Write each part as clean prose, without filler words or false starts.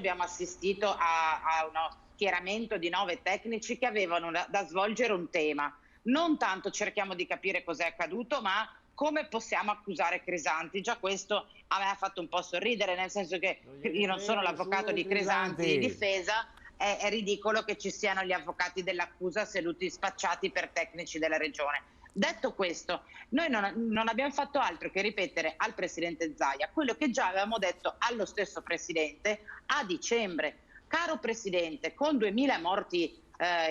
abbiamo assistito a uno schieramento di 9 tecnici che avevano da svolgere un tema. Non tanto cerchiamo di capire cos'è accaduto, ma come possiamo accusare Crisanti. Già questo a me ha fatto un po' sorridere, nel senso che io non sono l'avvocato di Crisanti di difesa, è ridicolo che ci siano gli avvocati dell'accusa seduti spacciati per tecnici della regione. Detto questo, noi non abbiamo fatto altro che ripetere al Presidente Zaia quello che già avevamo detto allo stesso Presidente a dicembre. Caro Presidente, con 2000 morti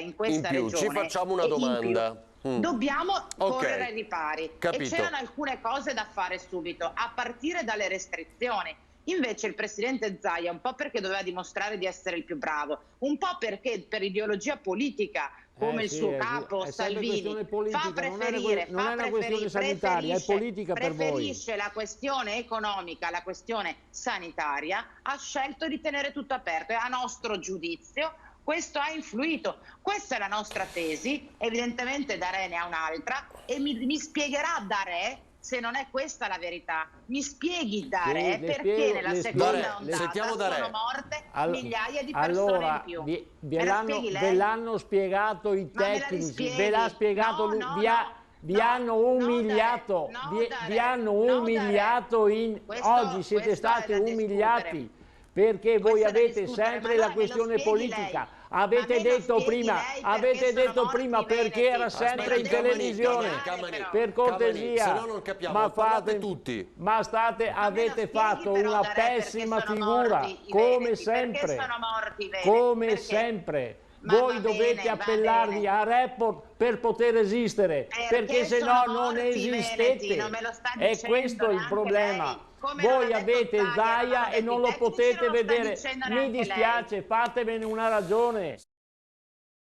in questa regione, ci facciamo una domanda. Dobbiamo correre ai ripari. Capito. E c'erano alcune cose da fare subito, a partire dalle restrizioni. Invece il Presidente Zaia, un po' perché doveva dimostrare di essere il più bravo, un po' perché per ideologia politica, come il suo capo Salvini, fa preferire, non è una questione sanitaria, è politica per voi. Preferisce la questione economica alla questione sanitaria, ha scelto di tenere tutto aperto e a nostro giudizio questo ha influito. Questa è la nostra tesi, evidentemente Darè ne ha un'altra e mi spiegherà Darè se non è questa la verità. Mi spieghi Darè perché nella seconda ondata sono morte migliaia di persone in più. Ve l'hanno spiegato i tecnici, ve l'ha spiegato lui, vi hanno umiliato, vi hanno umiliato oggi siete stati umiliati. Perché voi avete sempre la questione politica. Avete detto prima perché era sempre in televisione. Per cortesia, se no non capiamo, parlate tutti. Ma avete fatto una pessima figura, come sempre. Come sempre. Voi dovete appellarvi a Report per poter esistere, perché se no non esistete. E questo è il problema. Voi avete Zaia e non lo potete vedere. Mi dispiace, fatevene una ragione.